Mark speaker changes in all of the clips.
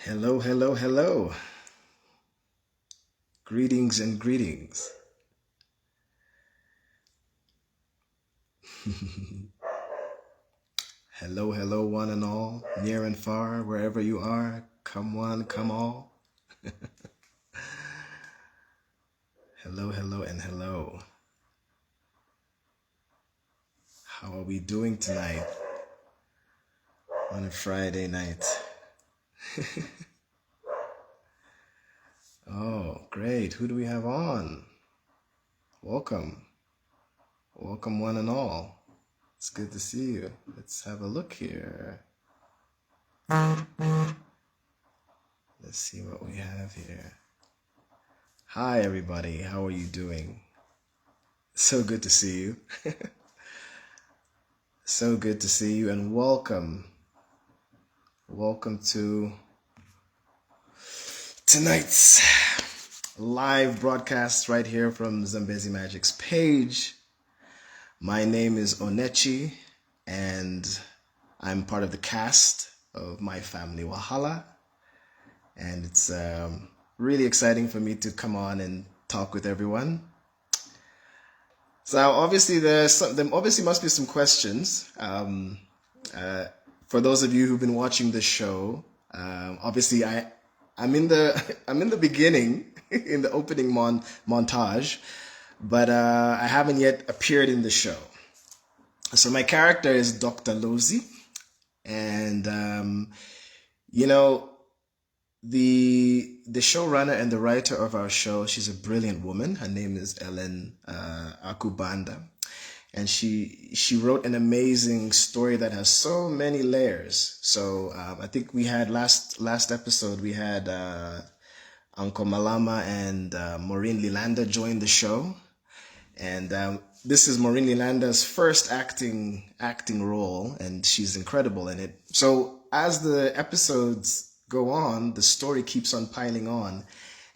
Speaker 1: Hello, hello, hello. Greetings and greetings. Hello, hello, one and all, near and far, wherever you are. Come one, come all. Hello, hello, and hello. How are we doing tonight on a Friday night? Oh, great. Who do we have on? Welcome. Welcome, one and all. It's good to see you. Let's have a look here. Let's see what we have here. Hi, everybody. How are you doing? So good to see you. So good to see you, and welcome. Welcome to tonight's live broadcast right here from Zambezi Magic's page. My name is Onechi, and I'm part of the cast of My Family Wahala. And it's really exciting for me to come on and talk with everyone. So obviously there obviously must be some questions. For those of you who've been watching the show, obviously I'm in the beginning in the opening montage, but I haven't yet appeared in the show. So my character is Dr. Lozi, and the showrunner and the writer of our show, she's a brilliant woman. Her name is Ellen Akubanda. And she wrote an amazing story that has so many layers. So I think we had last episode, we had Uncle Malama and Maureen Lilanda join the show. And this is Maureen Lilanda's first acting role, and she's incredible in it. So as the episodes go on, the story keeps on piling on,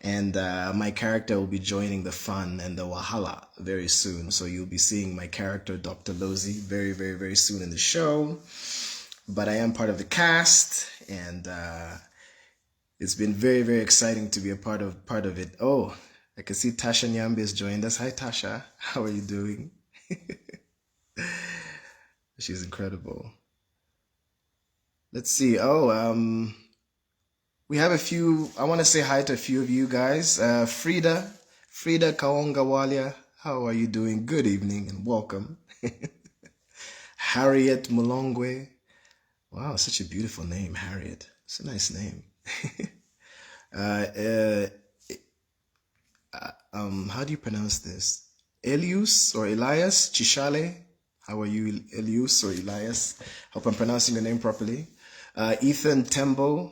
Speaker 1: and my character will be joining the fun and the wahala very soon. So you'll be seeing my character, Dr. Lozi, very, very, very soon in the show. But I am part of the cast, and it's been very, very exciting to be a part of it. Oh, I can see Tasha Nyambe has joined us. Hi, Tasha. How are you doing? She's incredible. Let's see. Oh, we have a few. I want to say hi to a few of you guys. Frida Kaongawalia. How are you doing? Good evening and welcome. Harriet Mulongwe. Wow, such a beautiful name, Harriet. It's a nice name. How do you pronounce this? Elius or Elias Chishale? How are you, Elius or Elias? Hope I'm pronouncing your name properly. Ethan Tembo,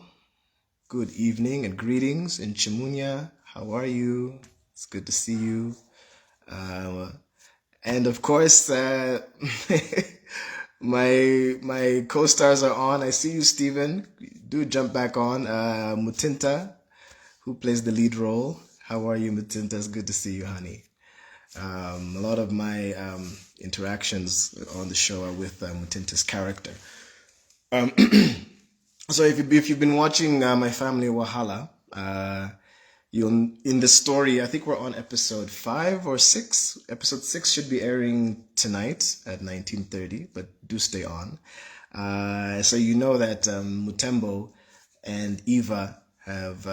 Speaker 1: good evening and greetings. In Chimunya, how are you? It's good to see you. And of course, my co-stars are on. I see you, Stephen. Do jump back on. Mutinta, who plays the lead role. How are you, Mutinta? It's good to see you, honey. A lot of my interactions on the show are with Mutinta's character. So if you've been watching My Family Wahala, you'll in the story, I think we're on episode 5 or 6. Episode 6 should be airing tonight at 19:30, but do stay on. So you know that Mutembo and Eva have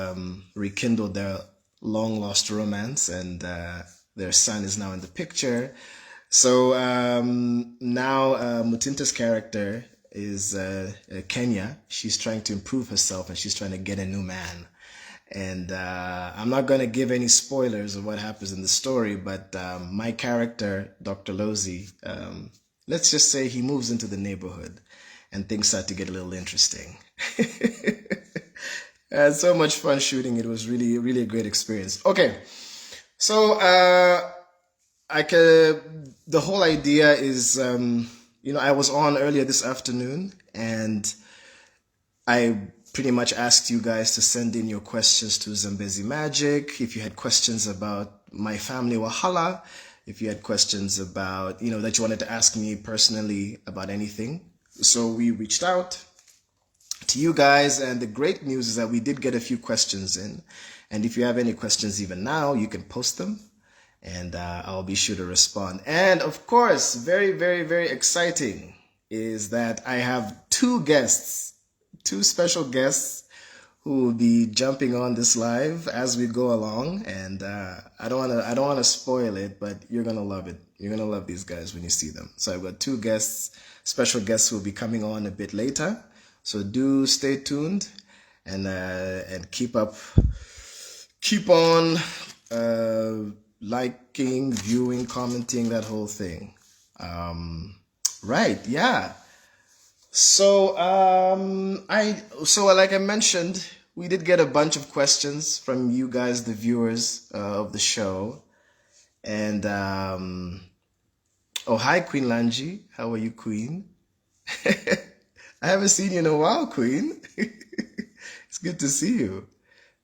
Speaker 1: rekindled their long lost romance, and their son is now in the picture. So now Mutinta's character is Kenya. She's trying to improve herself, and she's trying to get a new man. And I'm not going to give any spoilers of what happens in the story, but my character, Dr. Lozi, let's just say he moves into the neighborhood and things start to get a little interesting. I had so much fun shooting. It was really, really a great experience. Okay, so the whole idea is, I was on earlier this afternoon, and I pretty much asked you guys to send in your questions to Zambezi Magic. If you had questions about My Family Wahala, if you had questions about, that you wanted to ask me personally about anything. So we reached out, to you guys. And the great news is that we did get a few questions in. And if you have any questions even now, you can post them and I'll be sure to respond. And of course, very, very, very exciting is that I have two special guests who will be jumping on this live as we go along. And I don't want to spoil it, but you're gonna love it. You're gonna love these guys when you see them. So I've got two special guests who will be coming on a bit later. So do stay tuned and keep on liking, viewing, commenting, that whole thing. Right, yeah. So like I mentioned, we did get a bunch of questions from you guys, the viewers of the show. And oh, hi Queen Lanji. How are you, Queen? I haven't seen you in a while, Queen. It's good to see you.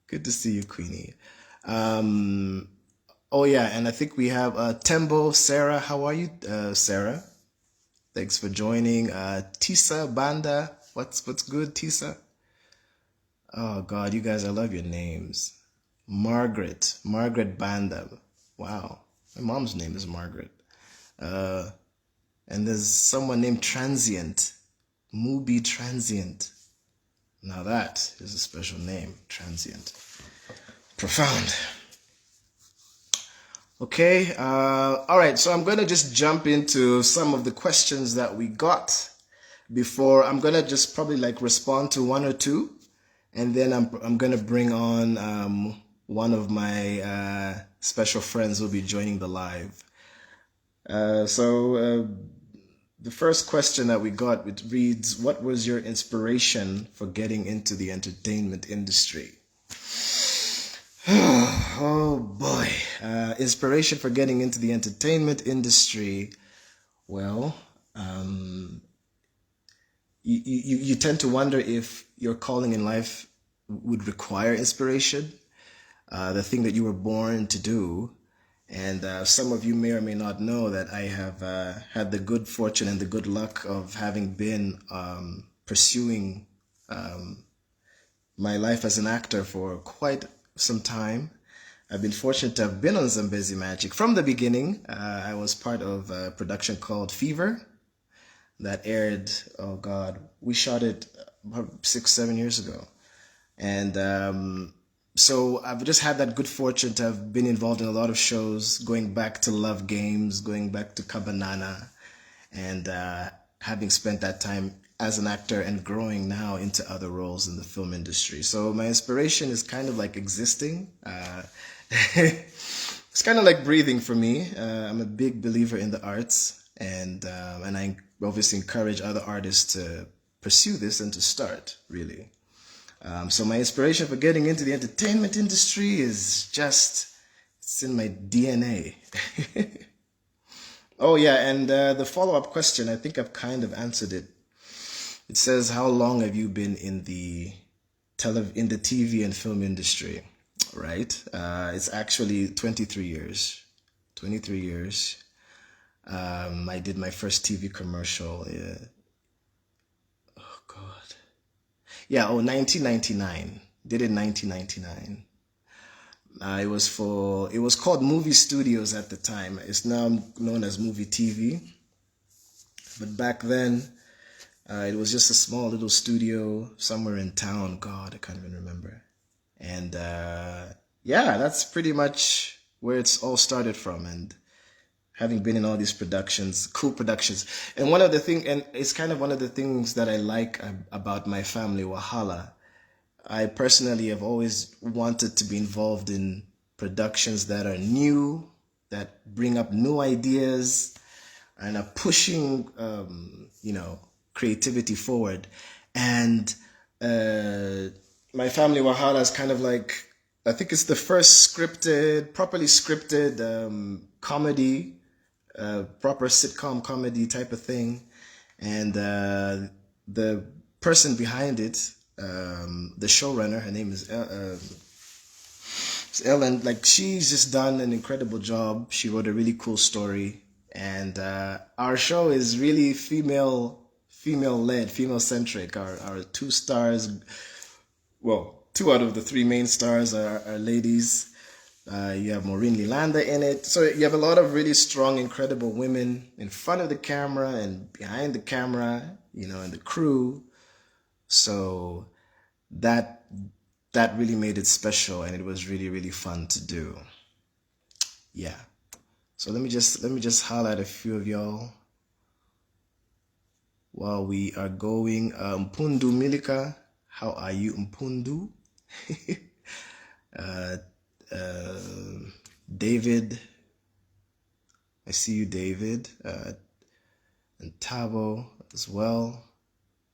Speaker 1: Good to see you, Queenie. Oh yeah, and I think we have Tembo, Sarah. How are you, Sarah? Thanks for joining. Tisa Banda. What's good, Tisa? Oh God, you guys, I love your names. Margaret Banda. Wow, my mom's name is Margaret. And there's someone named Transient, Mubi Transient. Now that is a special name, Transient. Profound. Okay, all right, so I'm going to just jump into some of the questions that we got before. I'm going to just probably like respond to one or two, and then I'm going to bring on one of my special friends who will be joining the live. So the first question that we got, it reads, what was your inspiration for getting into the entertainment industry? Oh boy, inspiration for getting into the entertainment industry. Well, you tend to wonder if your calling in life would require inspiration, the thing that you were born to do. And some of you may or may not know that I have had the good fortune and the good luck of having been pursuing my life as an actor for quite some time. I've been fortunate to have been on Zambezi Magic from the beginning. I was part of a production called Fever that aired, oh God, we shot it about 6-7 years ago. And so I've just had that good fortune to have been involved in a lot of shows, going back to Love Games, going back to Cabanana, and having spent that time as an actor and growing now into other roles in the film industry. So my inspiration is kind of like existing. It's kind of like breathing for me. I'm a big believer in the arts, and I obviously encourage other artists to pursue this and to start, really. So my inspiration for getting into the entertainment industry is just, it's in my DNA. Oh yeah, and the follow-up question, I think I've kind of answered it. It says, how long have you been in the TV and film industry? Right? It's actually 23 years. 23 years. I did my first TV commercial. Oh God. Yeah, 1999. Did it in 1999. It was called Movie Studios at the time. It's now known as Movie TV. But back then, it was just a small little studio somewhere in town. God, I can't even remember. And yeah, that's pretty much where it's all started from. And having been in all these productions, cool productions. And it's kind of one of the things that I like about my family, Wahala. I personally have always wanted to be involved in productions that are new, that bring up new ideas, and are pushing, creativity forward. And my family, Wahala, is kind of like, I think it's the first properly scripted comedy, proper sitcom comedy type of thing. And the person behind it, the showrunner, her name is Ellen. Like, she's just done an incredible job. She wrote a really cool story, and our show is really female female-led, female-centric. Our two stars, well, two out of the three main stars are ladies. You have Maureen Lilanda in it. So you have a lot of really strong, incredible women in front of the camera and behind the camera, and the crew. So that really made it special, and it was really, really fun to do. Yeah. So let me just highlight a few of y'all while we are going. Mpundu Milika, how are you, Mpundu? David, I see you, David, and Tavo as well.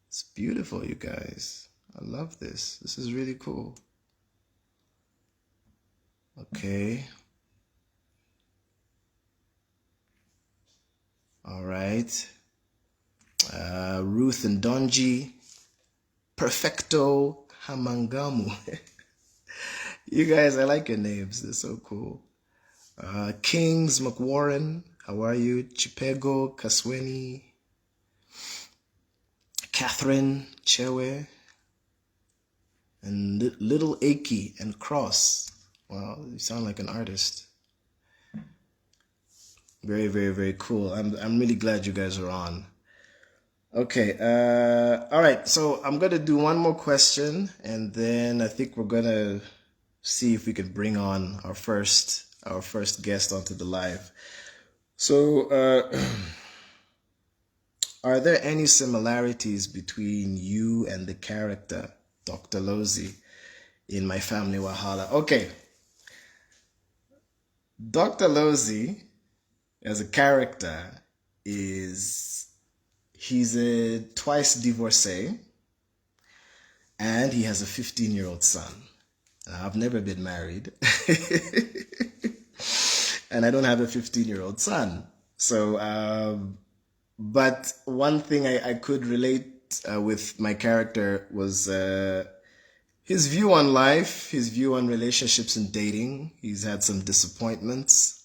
Speaker 1: It's beautiful, you guys. I love this. This is really cool. Okay. All right. Ruth and Donji. Perfecto Hamangamu. You guys, I like your names. They're so cool. Kings McWarren. How are you? Chipego Kasweni. Catherine Chewe. And Little Aki and Cross. Wow, you sound like an artist. Very, very, very cool. I'm really glad you guys are on. Okay. All right. So I'm gonna do one more question, and then I think we're gonna see if we can bring on our first guest onto the live. So, are there any similarities between you and the character Dr. Lozi in My Family Wahala? Okay. Dr. Lozi, as a character, he's a twice divorcee, and he has a 15-year-old son. I've never been married, and I don't have a 15-year-old son. So, but one thing I could relate with my character was his view on life, his view on relationships and dating. He's had some disappointments,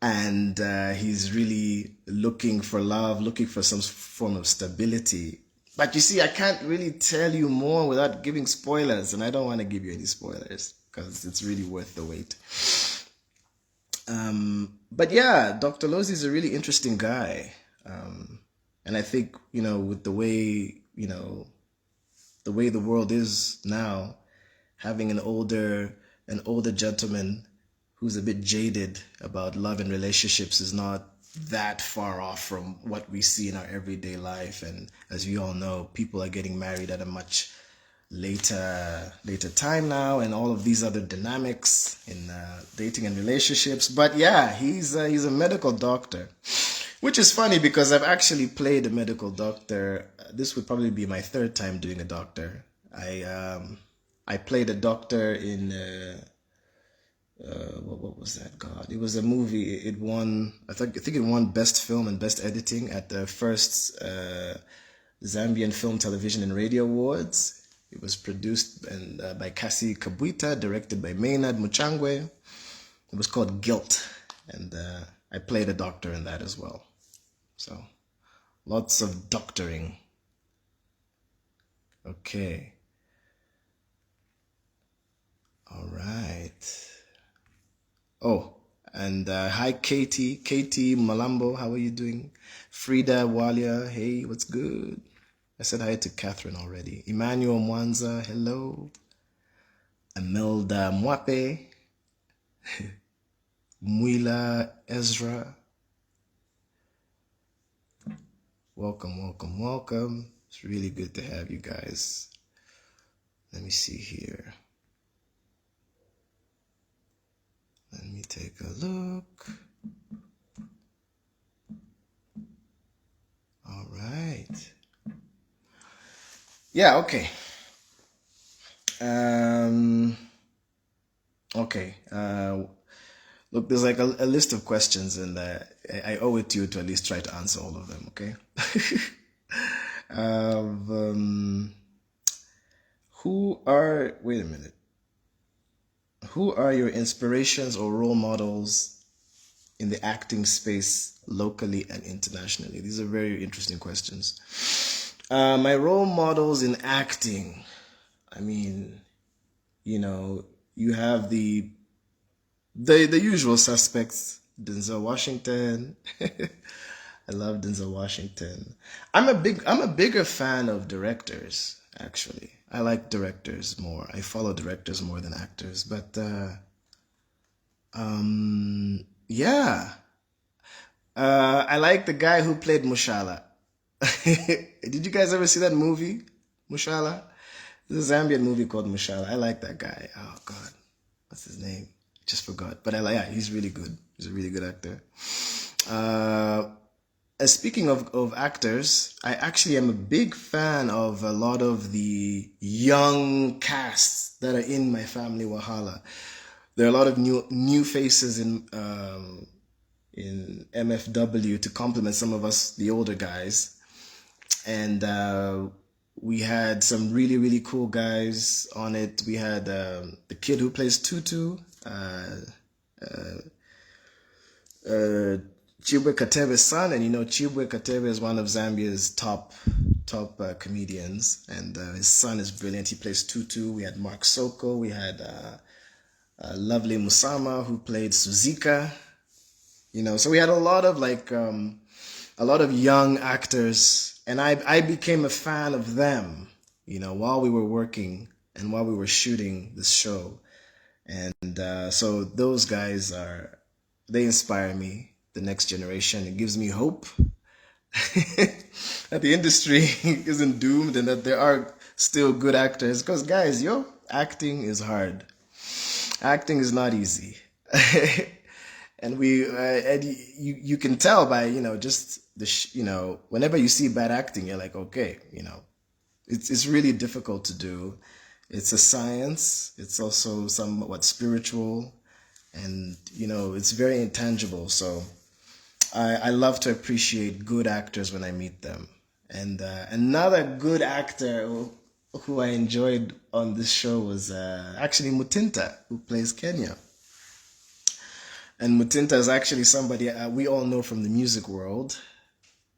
Speaker 1: and he's really looking for love, looking for some form of stability. But you see, I can't really tell you more without giving spoilers, and I don't want to give you any spoilers because it's really worth the wait. But yeah, Dr. Lozi is a really interesting guy. And I think, with the way the world is now, having an older gentleman who's a bit jaded about love and relationships is not that far off from what we see in our everyday life. And as we all know, people are getting married at a much later time now, and all of these other dynamics in dating and relationships. But yeah, he's a medical doctor, which is funny because I've actually played a medical doctor. This would probably be my third time doing a doctor. I played a doctor in what was that? God, it was a movie. It won. I think it won Best Film and Best Editing at the first Zambian Film, Television, and Radio Awards. It was produced by Cassie Kabuita, directed by Maynard Muchangwe. It was called Guilt, and I played a doctor in that as well. So, lots of doctoring. Okay. All right. Oh, and hi, Katie Malambo. How are you doing? Frida Walia. Hey, what's good? I said hi to Catherine already. Emmanuel Mwanza. Hello. Imelda Mwape. Mwila Ezra. Welcome. It's really good to have you guys. Let me see here. Let me take a look. All right. Yeah, okay. Okay. Look, there's like a list of questions, and I owe it to you to at least try to answer all of them, okay? Wait a minute. Who are your inspirations or role models in the acting space locally and internationally? These are very interesting questions. My role models in acting. I mean, you have the usual suspects. Denzel Washington. I love Denzel Washington. I'm a bigger fan of directors, actually. I like directors more. I follow directors more than actors. But yeah. I like the guy who played Mushala. Did you guys ever see that movie? Mushala? There's a Zambian movie called Mushala. I like that guy. Oh God. What's his name? Just forgot. But yeah, he's really good. He's a really good actor. Uh, Speaking of actors, I actually am a big fan of a lot of the young casts that are in My Family Wahala. There are a lot of new faces in MFW to complement some of us, the older guys, and we had some really cool guys on it. We had the kid who plays Tutu. Chibwe Katebe's son, and Chibwe Katebe is one of Zambia's top comedians, and his son is brilliant. He plays Tutu. We had Mark Soko. We had lovely Musama who played Suzika. So we had a lot of young actors, and I became a fan of them, while we were working and while we were shooting this show, and so those guys they inspire me. The next generation. It gives me hope that the industry isn't doomed and that there are still good actors. Because guys, acting is hard. Acting is not easy, and you can tell by just whenever you see bad acting, you're like, okay, it's really difficult to do. It's a science. It's also somewhat spiritual, and it's very intangible. So I love to appreciate good actors when I meet them. And another good actor who I enjoyed on this show was actually Mutinta, who plays Kenya. And Mutinta is actually somebody we all know from the music world.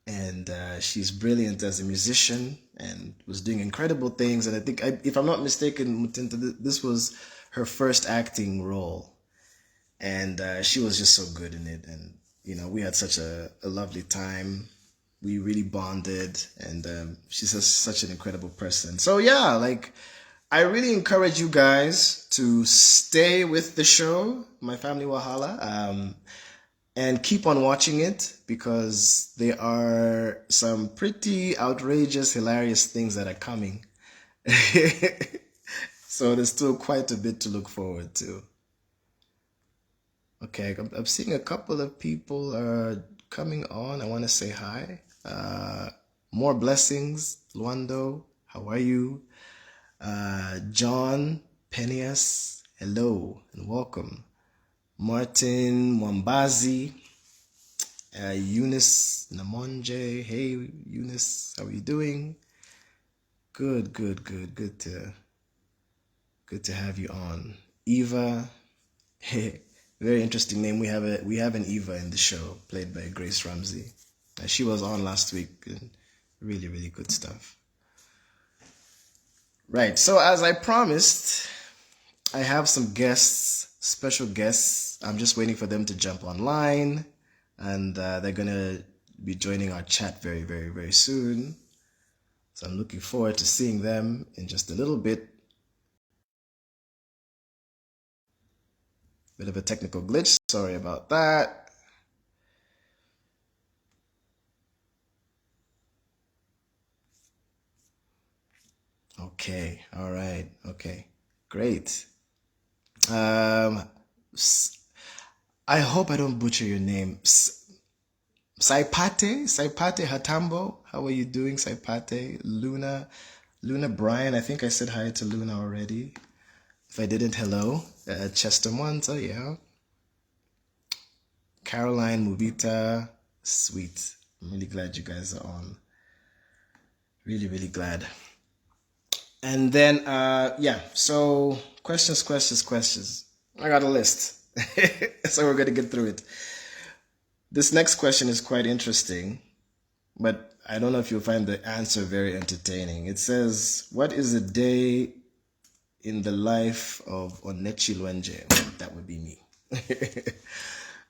Speaker 1: And she's brilliant as a musician and was doing incredible things. And I think, if I'm not mistaken, Mutinta, this was her first acting role. And she was just so good in it. And we had such a lovely time. We really bonded, and she's such an incredible person. So yeah, I really encourage you guys to stay with the show, My Family Wahala, and keep on watching it, because there are some pretty outrageous, hilarious things that are coming. So there's still quite a bit to look forward to. Okay, I'm seeing a couple of people coming on. I want to say hi. More blessings, Luando. How are you? John Penias, hello and welcome. Martin Mwambazi, Eunice Namonje. Hey, Eunice, how are you doing? Good to have you on. Eva, very interesting name. We have an Eva in the show, played by Grace Ramsey. She was on last week, and really good stuff. Right, so as I promised, I have some guests, special guests. I'm just waiting for them to jump online, and they're gonna be joining our chat very soon. So I'm looking forward to seeing them in just a little bit. Bit of a technical glitch, sorry about that. Okay, all right, okay, great. I hope I don't butcher your name. Saipate Hatambo, how are you doing, Saipate? Luna Brian, I think I said hi to Luna already. If I didn't, hello. Chester Monta, yeah. Caroline Mubita, sweet. I'm really glad you guys are on. Really glad. And then, yeah, so questions. I got a list. So we're going to get through it. This next question is quite interesting, but I don't know if you'll find the answer very entertaining. It says, "What is a day in the life of Onechi Lwenje?" Well, that would be me.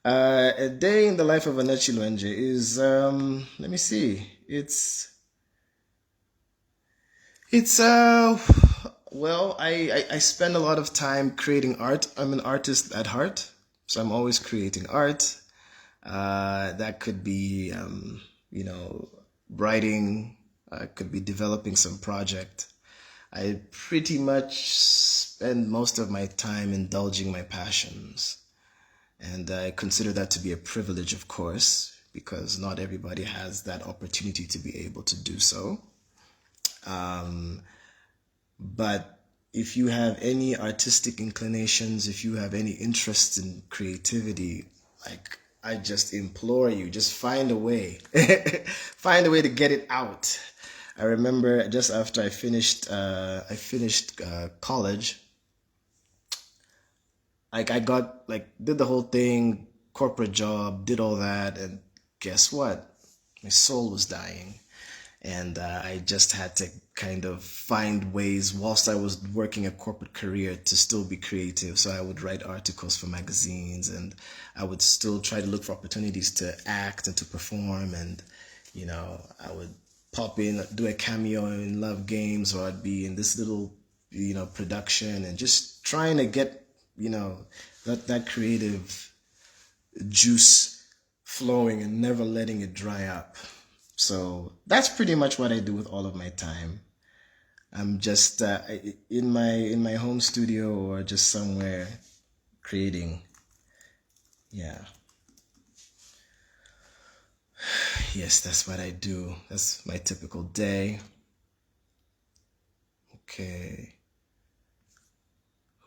Speaker 1: A day in the life of Onechi Lwenje is, let me see. It's well, I spend a lot of time creating art. I'm an artist at heart, so I'm always creating art. That could be, you know, writing. Could be developing some project. I pretty much spend most of my time indulging my passions, and I consider that to be a privilege, of course, because not everybody has that opportunity to be able to do so. Um, But if you have any artistic inclinations, if you have any interest in creativity, like I just implore you, just find a way. Find a way to get it out. I remember just after I finished college, like I got like did the whole thing, corporate job, did all that, and guess what? My soul was dying. And I just had to kind of find ways whilst I was working a corporate career to still be creative. So I would write articles for magazines, and I would still try to look for opportunities to act and to perform. And, you know, I would pop in, do a cameo in Love Games, or I'd be in this little, you know, production, and just trying to get, you know, that creative juice flowing and never letting it dry up. So that's pretty much what I do with all of my time. I'm just in my home studio or just somewhere creating. Yeah. Yes, that's what I do. That's my typical day. Okay.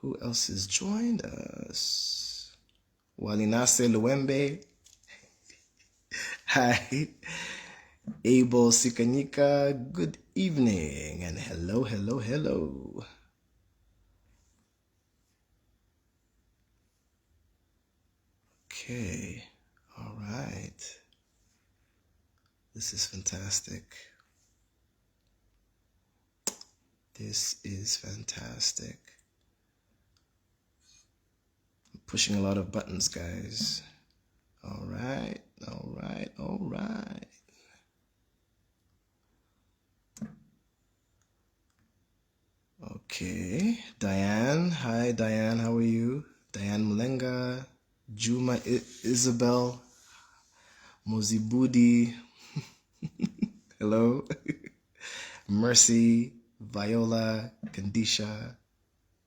Speaker 1: Who else has joined us? Walinase Luembe. Hi. Abel Sikanyika, good evening, and hello, hello, hello. Okay, all right. This is fantastic. This is fantastic. I'm pushing a lot of buttons, guys. All right, all right, all right. Okay, Diane. Hi, Diane. How are you? Diane Mulenga, Juma Isabel, Mozibudi. Hello. Mercy, Viola, Kandisha.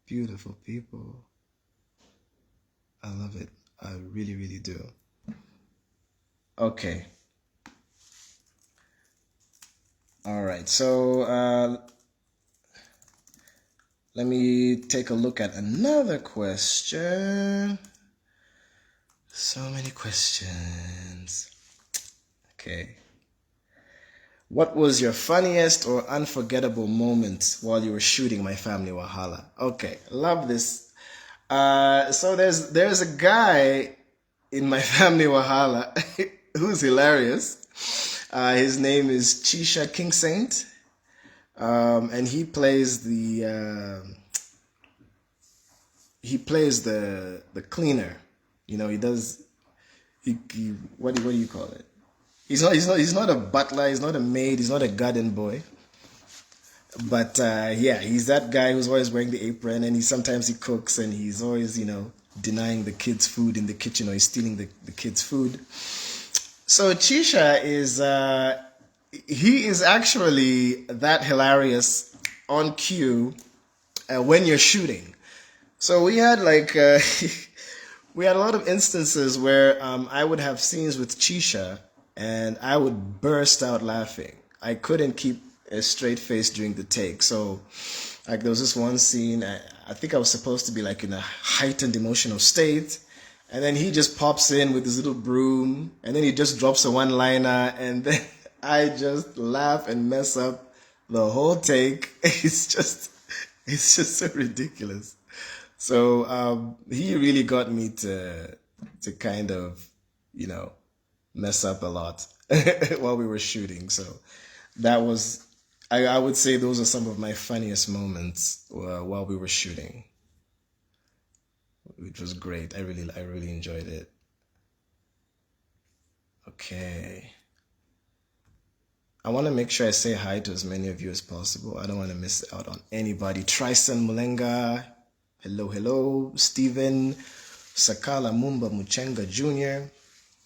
Speaker 1: Beautiful people. I love it. I really, really do. Okay. All right. So let me take a look at another question. So many questions. Okay. What was your funniest or unforgettable moment while you were shooting My Family Wahala? Okay, love this. So there's a guy in My Family Wahala who's hilarious. His name is Chisha King Saint, and he plays the cleaner. You know, he does he what do you call it? He's not a butler. He's not a maid. He's not a garden boy. But yeah, he's that guy who's always wearing the apron, and he cooks, and he's always denying the kids food in the kitchen, or he's stealing the kids food. So Chisha he is actually that hilarious on cue when you're shooting. So we had we had a lot of instances where I would have scenes with Chisha, and I would burst out laughing. I couldn't keep a straight face during the take. So, like, there was this one scene, I think I was supposed to be like in a heightened emotional state, and then he just pops in with his little broom, and then he just drops a one-liner, and then I just laugh and mess up the whole take. It's just so ridiculous. So he really got me to kind of, you know, mess up a lot while we were shooting. So that was, I would say those are some of my funniest moments while we were shooting, which was great. I really enjoyed it. Okay. I want to make sure I say hi to as many of you as possible. I don't want to miss out on anybody. Trison Mulenga, hello, hello. Stephen Sakala Mumba Muchenga Jr.,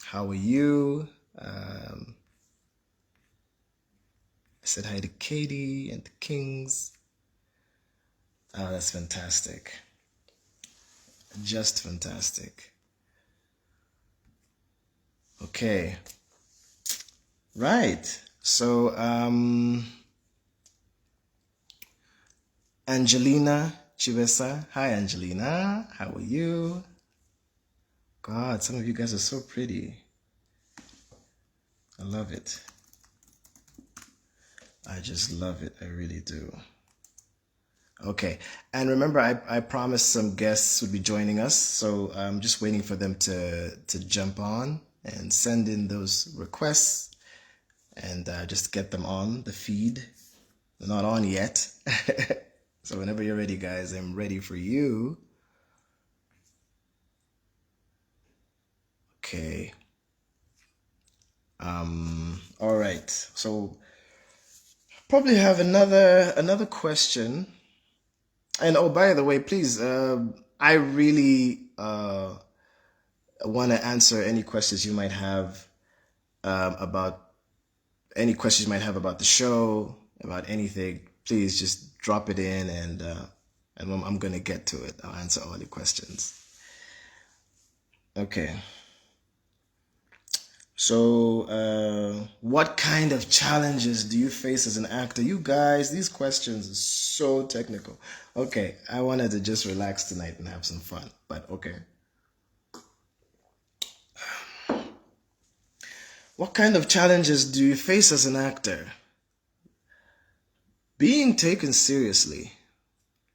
Speaker 1: how are you? I said hi to Katie and the Kings. Oh, that's fantastic. Just fantastic. Okay. Right. So, Angelina Chivesa. Hi, Angelina. How are you? God, some of you guys are so pretty. I love it. I just love it. I really do. Okay. And remember, I promised some guests would be joining us. So I'm just waiting for them to jump on and send in those requests and just get them on the feed. They're not on yet. So whenever you're ready, guys, I'm ready for you. Okay. All right. So probably have another question. And oh, by the way, please, I really want to answer any questions you might have about the show, about anything. Please just drop it in, and I'm gonna get to it. I'll answer all the questions. Okay. So, what kind of challenges do you face as an actor? You guys, these questions are so technical. Okay, I wanted to just relax tonight and have some fun, but okay. What kind of challenges do you face as an actor? Being taken seriously.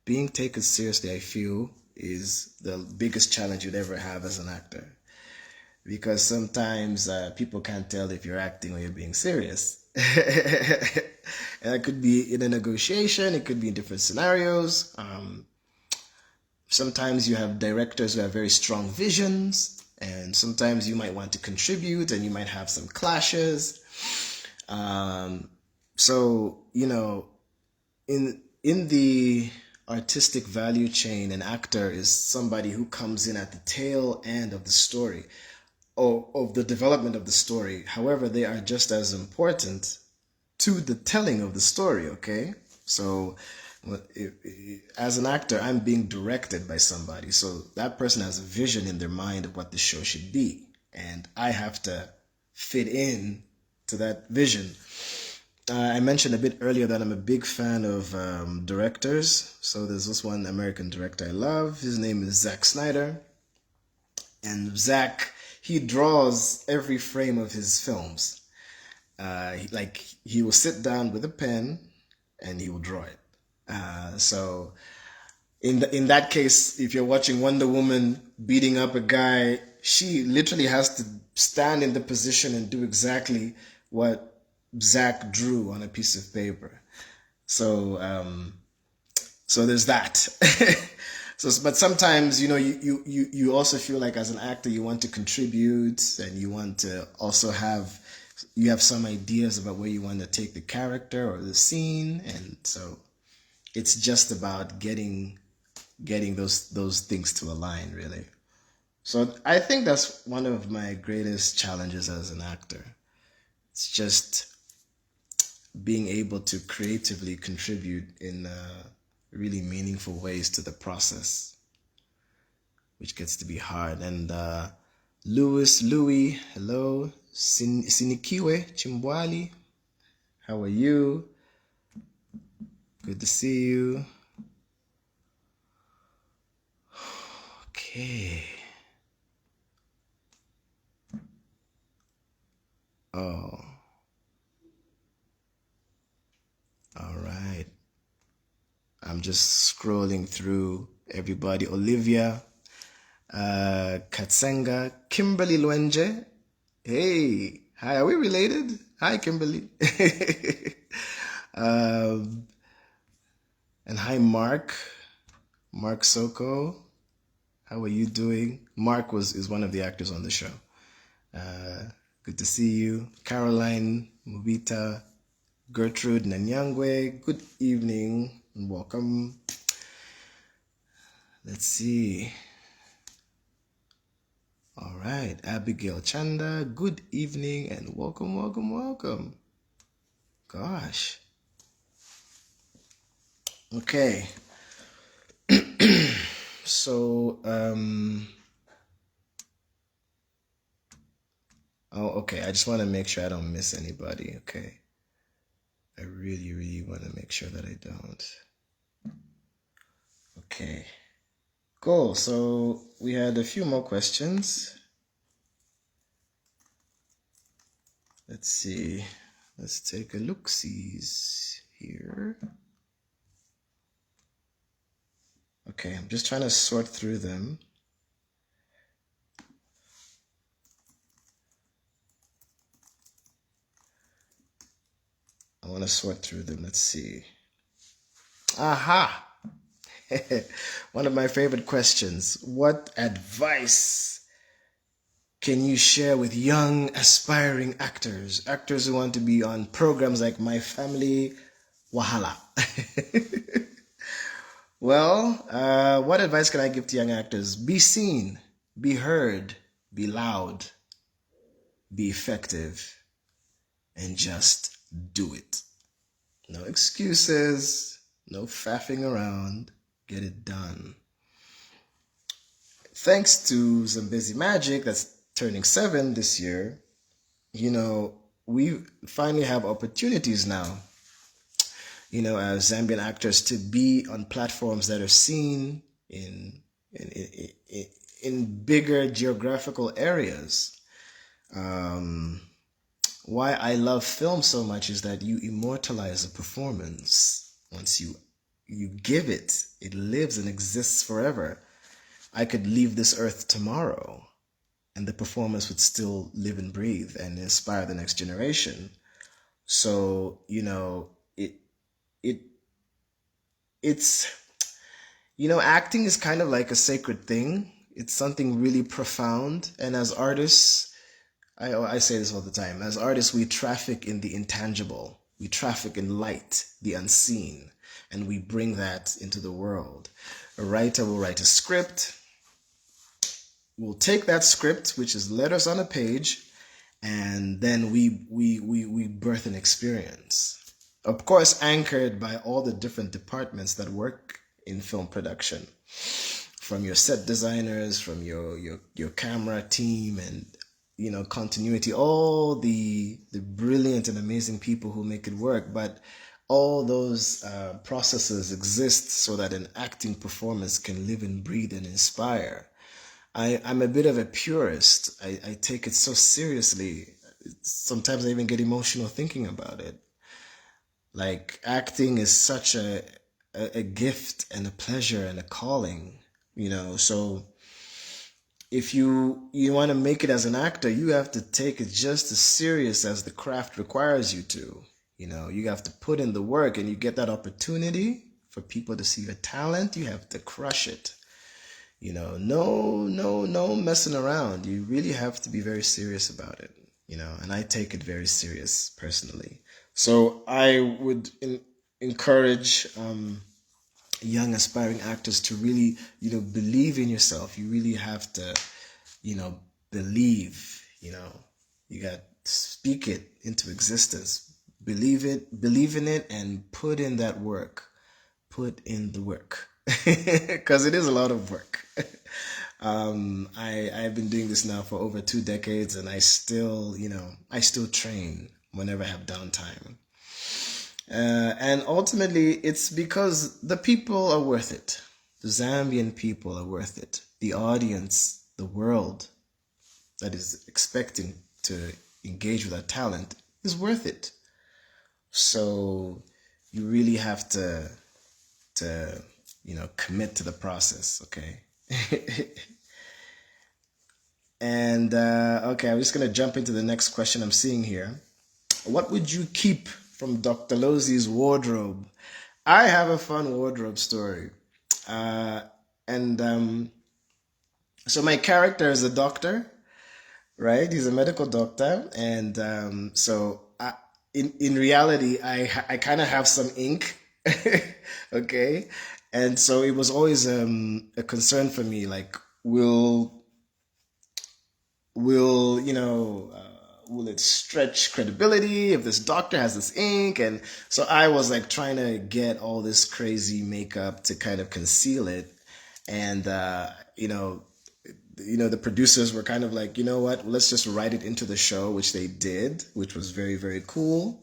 Speaker 1: Being taken seriously, I feel, is the biggest challenge you'd ever have as an actor. Because sometimes people can't tell if you're acting or you're being serious. And that could be in a negotiation, it could be in different scenarios. Sometimes you have directors who have very strong visions, and sometimes you might want to contribute and you might have some clashes. So, you know, in the artistic value chain, an actor is somebody who comes in at the tail end of the story, or of the development of the story. However, they are just as important to the telling of the story, okay? So as an actor, I'm being directed by somebody. So that person has a vision in their mind of what the show should be. And I have to fit in to that vision. I mentioned a bit earlier that I'm a big fan of directors. So there's this one American director I love. His name is Zack Snyder. And Zack, he draws every frame of his films. He will sit down with a pen and he will draw it. So in that case, if you're watching Wonder Woman beating up a guy, she literally has to stand in the position and do exactly what Zack drew on a piece of paper. So so there's that. So, but sometimes, you know, you also feel like as an actor, you want to contribute and you want to also have some ideas about where you want to take the character or the scene. And so it's just about getting those things to align, really. So I think that's one of my greatest challenges as an actor. It's just being able to creatively contribute in really meaningful ways to the process, which gets to be hard. And Louis, hello. Sinikiwe Chimbwali, how are you? Good to see you. Okay. Oh. All right. I'm just scrolling through everybody. Olivia, Katsenga, Kimberly Lwenje, Hey, hi, are we related? Hi, Kimberly. um, and hi, Mark Soko. How are you doing? Mark is one of the actors on the show. Uh, Good to see you. Caroline Mubita, Gertrude Nanyangwe, good evening and welcome. Let's see. All right, Abigail Chanda, good evening and welcome, welcome, welcome. Gosh. Okay. So, oh, okay. I just want to make sure I don't miss anybody. Okay. I really, really want to make sure that I don't. Okay. Cool. So we had a few more questions. Let's see. Let's take a look-sees here. Okay, I'm just trying to sort through them. I want to sort through them. Let's see. Aha! One of my favorite questions. What advice can you share with young aspiring actors who want to be on programs like My Family, Wahala? Well, what advice can I give to young actors? Be seen, be heard, be loud, be effective, and just do it. No excuses, no faffing around, get it done. Thanks to Zambezi Magic, that's turning 7 this year, we finally have opportunities now, as Zambian actors to be on platforms that are seen in, in, in bigger geographical areas. Why I love film so much is that you immortalize a performance. Once you give it, it lives and exists forever. I could leave this earth tomorrow and the performance would still live and breathe and inspire the next generation. So, it it's acting is kind of like a sacred thing. It's something really profound. And as artists, I say this all the time. As artists, we traffic in the intangible. We traffic in light, the unseen, and we bring that into the world. A writer will write a script. We'll take that script, which is letters on a page, and then we birth an experience. Of course, anchored by all the different departments that work in film production, from your set designers, from your camera team, and continuity, all the brilliant and amazing people who make it work. But all those processes exist so that an acting performance can live and breathe and inspire. I'm a bit of a purist. I take it so seriously. Sometimes I even get emotional thinking about it. Like, acting is such a gift and a pleasure and a calling, so if you want to make it as an actor, you have to take it just as serious as the craft requires you to. You have to put in the work, and you get that opportunity for people to see your talent. You have to crush it. No messing around. You really have to be very serious about it. And I take it very serious personally. So I would encourage young aspiring actors to really, believe in yourself. You really have to, believe, you got to speak it into existence. Believe in it, and put in that work. Put in the work. Because it is a lot of work. I've been doing this now for over 2 decades, and I still train whenever I have downtime. And ultimately, it's because the people are worth it. The Zambian people are worth it. The audience, the world that is expecting to engage with our talent is worth it. So you really have to commit to the process, okay? And okay, I'm just gonna jump into the next question I'm seeing here. What would you keep from Dr. Losey's wardrobe? I have a fun wardrobe story. Uh, and so my character is a doctor, right? He's a medical doctor, and in reality, I kind of have some ink, okay, and so it was always a concern for me, like will will you know will it stretch credibility if this doctor has this ink? And so I was like trying to get all this crazy makeup to kind of conceal it, and the producers were kind of like, you know what, let's just write it into the show, which they did, which was very, very cool.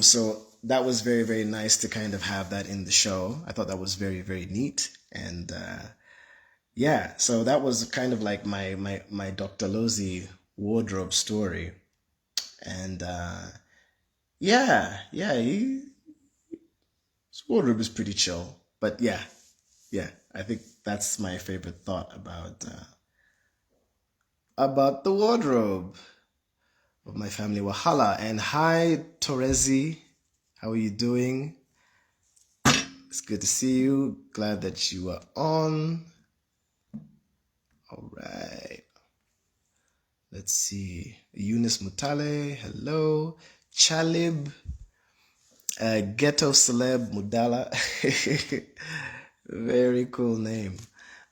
Speaker 1: So that was very, very nice to kind of have that in the show. I thought that was very, very neat. And yeah, so that was kind of like my Dr. Losey wardrobe story. And yeah, his wardrobe is pretty chill. But yeah, I think that's my favorite thought about the wardrobe of my family. Wahala. And hi, Torezi. How are you doing? It's good to see you. Glad that you are on. All right. Let's see. Eunice Mutale. Hello. Chalib. Ghetto Celeb Mudala. Very cool name.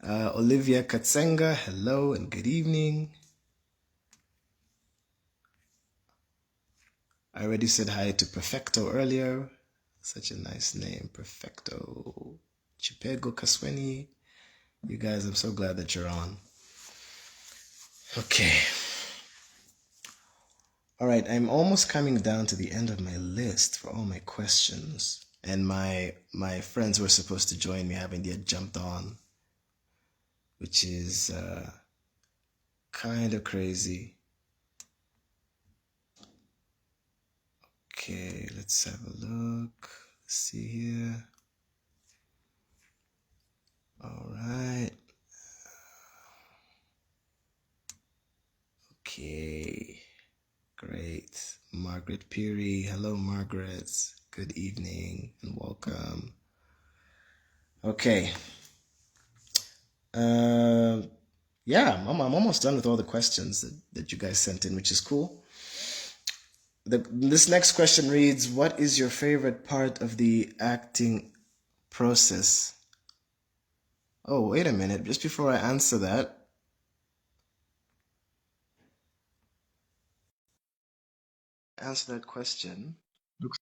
Speaker 1: Olivia Katsenga. Hello and good evening. I already said hi to Perfecto earlier. Such a nice name, Perfecto. Chipego Kasweni. You guys, I'm so glad that you're on. Okay. All right, I'm almost coming down to the end of my list for all my questions. And my friends who were supposed to join me haven't yet jumped on, which is kind of crazy. Okay, let's have a look. Let's see here. All right. Okay. Great. Margaret Peary. Hello, Margaret. Good evening and welcome. Okay. Uh, yeah, I'm almost done with all the questions that you guys sent in, which is cool. This next question reads, what is your favorite part of the acting process? Oh, wait a minute. Just before I answer that question, looks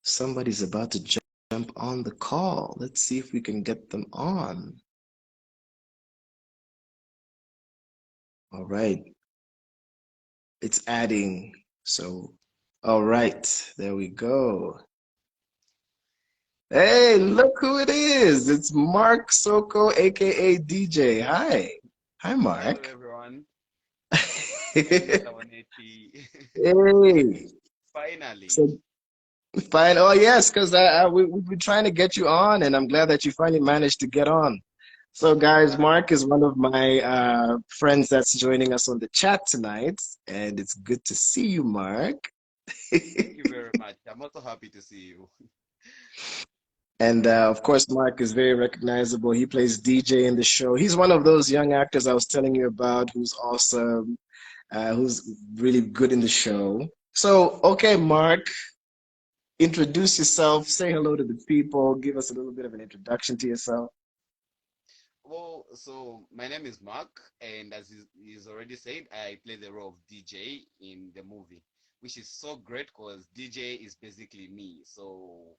Speaker 1: somebody's about to jump on the call. Let's see if we can get them on. All right. It's adding. So, all right. There we go. Hey, look who it is. It's Mark Soko, aka DJ. Hi. Hi,
Speaker 2: Hello,
Speaker 1: Mark.
Speaker 2: everyone. Hello,
Speaker 1: Hey.
Speaker 2: Mr. Wanechi.
Speaker 1: So
Speaker 2: Finally.
Speaker 1: fine. Oh yes, because we've been trying to get you on, and I'm glad that you finally managed to get on. So guys,
Speaker 2: Right.
Speaker 1: Mark is one of my friends that's joining us on the chat tonight, and it's good to see you, Mark.
Speaker 2: Thank you very much. I'm also happy to see you.
Speaker 1: And of course, Mark is very recognizable. He plays DJ in the show. He's one of those young actors I was telling you about who's awesome, who's really good in the show. So, okay, Mark, introduce yourself, say hello to the people, give us a little bit of an introduction to yourself.
Speaker 2: Well, so my name is Mark, and as he's already said, I play the role of DJ in the movie, which is so great because DJ is basically me. So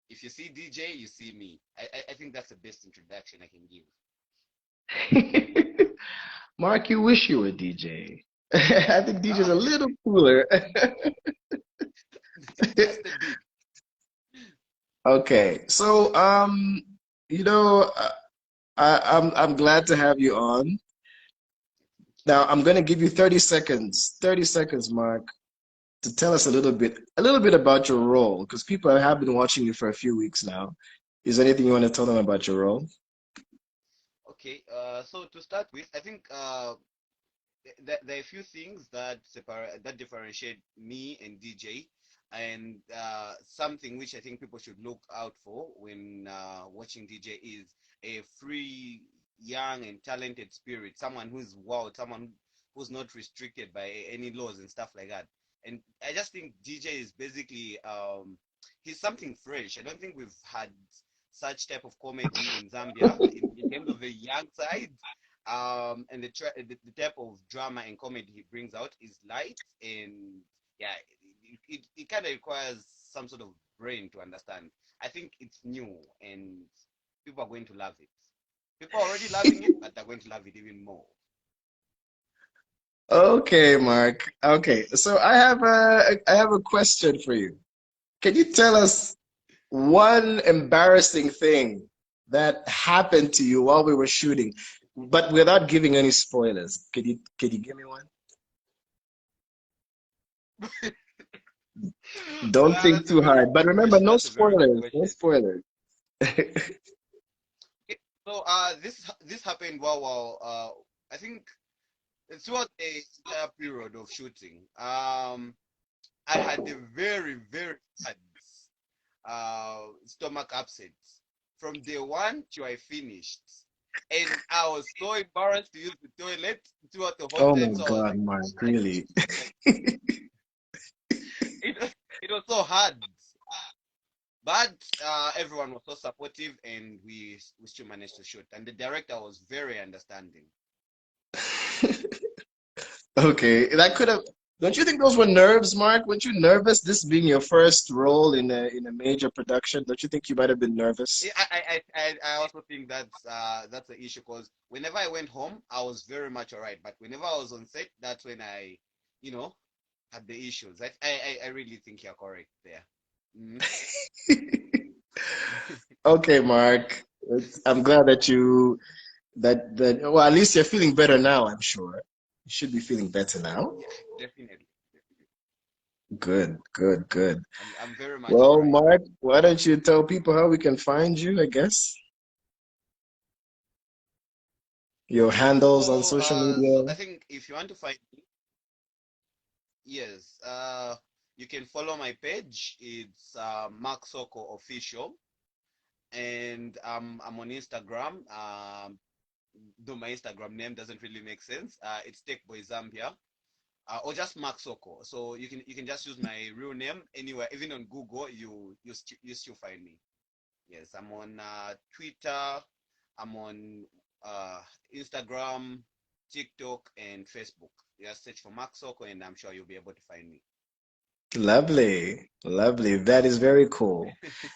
Speaker 2: if you see DJ, you see me. I think that's the best introduction I can give.
Speaker 1: Mark, you wish you were DJ. I think DJ's
Speaker 2: Ah,
Speaker 1: a little cooler.
Speaker 2: just a bit.
Speaker 1: Okay, so you know, I'm glad to have you on. Now I'm going to give you 30 seconds, 30 seconds, Mark, to tell us a little bit about your role, because people have been watching you for a few weeks now. Is there anything you want to tell them about your role?
Speaker 2: Okay. So to start with, I think there are a few things that separate that differentiate me and DJ, and something which I think people should look out for when watching DJ is a free, young, and talented spirit. Someone who's wild, someone who's not restricted by any laws and stuff like that. And I just think DJ is basically he's something fresh. I don't think we've had such type of comedy in Zambia in terms of the young side, and the type of drama and comedy he brings out is light, and yeah, it kind of requires some sort of brain to understand. I think it's new, and people are going to love it. People are already loving it, but they're going to love it even more.
Speaker 1: Okay, Mark. Okay, so I have a question for you. Can you tell us one embarrassing thing that happened to you while we were shooting, but without giving any spoilers? Can you give me one? Don't think
Speaker 2: That's a
Speaker 1: too
Speaker 2: very
Speaker 1: hard. But
Speaker 2: good
Speaker 1: remember,
Speaker 2: question.
Speaker 1: no
Speaker 2: That's a very good
Speaker 1: spoilers. No
Speaker 2: question.
Speaker 1: spoilers.
Speaker 2: Okay, so this happened I think throughout the entire period of shooting. I had a very bad stomach upset from day one till I finished. And I was so embarrassed to use the toilet throughout the whole
Speaker 1: Oh
Speaker 2: time.
Speaker 1: my
Speaker 2: So I was
Speaker 1: God,
Speaker 2: like,
Speaker 1: Mark,
Speaker 2: what should I
Speaker 1: really?
Speaker 2: do? Like it was so hard. But everyone was so supportive and we still managed to shoot. And the director was very understanding.
Speaker 1: Okay, that could have. Don't you think those were nerves, Mark? Weren't you nervous? This being your first role in a major production, don't you think you might have been nervous?
Speaker 2: I also think that's the issue because whenever I went home, I was very much all right. But whenever I was on set, that's when you know, had the issues. I really think you're correct there. Mhm.
Speaker 1: Okay, Mark. I'm glad that well, at least you're feeling better now, I'm sure. You should be feeling better now.
Speaker 2: Yeah, definitely.
Speaker 1: Good, good, good.
Speaker 2: I'm very much all
Speaker 1: Well,
Speaker 2: right.
Speaker 1: Mark, why don't you tell people how we can find you, I guess? Your handles on social
Speaker 2: So
Speaker 1: media.
Speaker 2: I think if you want to find me, yes, you can follow my page. It's Mark Soko Official, and I'm on Instagram. Though my Instagram name doesn't really make sense. It's Tech Boy Zambia, or just Mark Soko. So you can just use my real name anywhere, even on Google. You still find me. Yes, I'm on Twitter. I'm on uh, Instagram, TikTok, and Facebook. Just search for Mark Soko, and I'm sure you'll be able to find me.
Speaker 1: Lovely, lovely. That is very cool.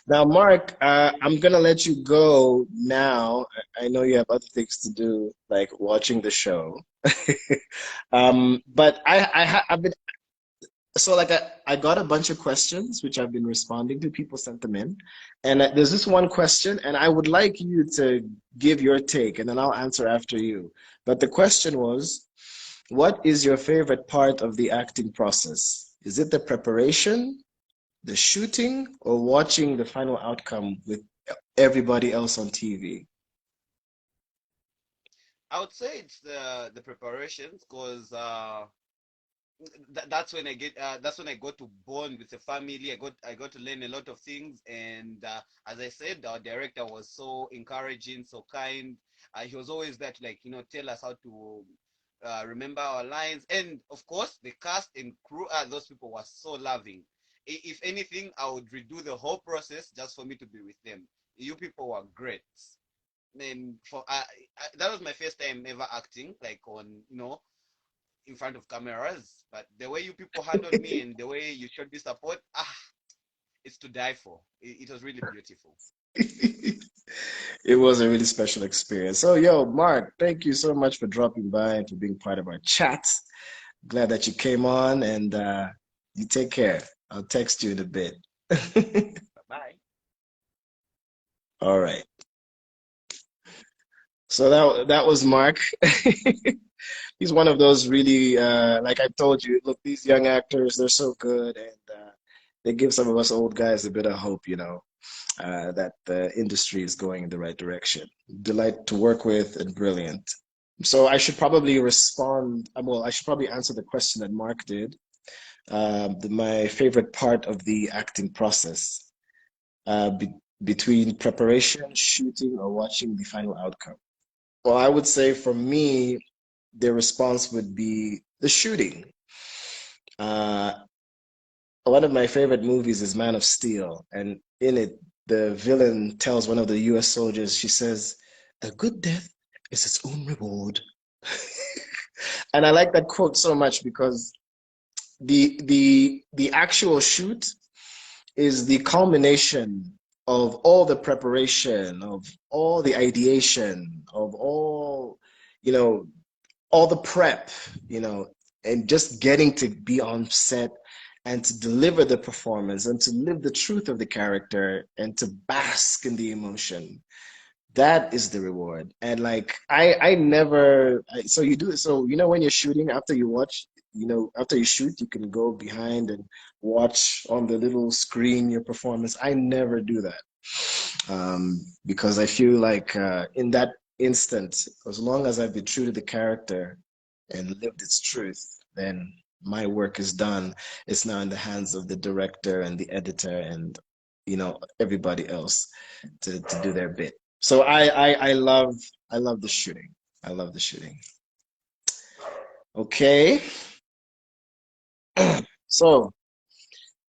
Speaker 1: Now, Mark, I'm gonna let you go now. I know you have other things to do, like watching the show. But I've been so like I got a bunch of questions which I've been responding to. People sent them in, and there's this one question, and I would like you to give your take, and then I'll answer after you. But the question was, what is your favorite part of the acting process? Is it the preparation, the shooting, or watching the final outcome with everybody else on TV?
Speaker 2: I would say it's the preparations, because that's when I got to bond with the family. I got to learn a lot of things, and as I said, our director was so encouraging, so kind. He was always there to, like, tell us how to remember our lines, and of course the cast and crew. Those people were so loving. If anything, I would redo the whole process just for me to be with them. You people were great. And that was my first time ever acting, like, on in front of cameras. But the way you people handled me and the way you showed me support, it's to die for. It was really beautiful.
Speaker 1: It was a really special experience. So, yo, Mark, thank you so much for dropping by and for being part of our chat. Glad that you came on, and you take care. I'll text you in a bit.
Speaker 2: Bye bye.
Speaker 1: All right. So that was Mark. He's one of those really like I told you, look, these young actors, they're so good, and they give some of us old guys a bit of hope, that the industry is going in the right direction. Delight to work with and brilliant. So I should probably respond. Well, I should probably answer the question that Mark did. My favorite part of the acting process, between preparation, shooting, or watching the final outcome. Well, I would say for me, the response would be the shooting. Uh, One of my favorite movies is Man of Steel, and in it, the villain tells one of the US soldiers, she says, "A good death is its own reward." And I like that quote so much because the actual shoot is the culmination of all the preparation, of all the ideation, of you know, all the prep, you know, and just getting to be on set and to deliver the performance and to live the truth of the character and to bask in the emotion. That is the reward. And like I never so you do so when you're shooting after you watch, after you shoot, you can go behind and watch on the little screen your performance. I never do that. Because I feel like in that instant, as long as I've been true to the character and lived its truth, then my work is done. It's now in the hands of the director and the editor and everybody else to do their bit. So I love the shooting. I love the shooting. Okay. So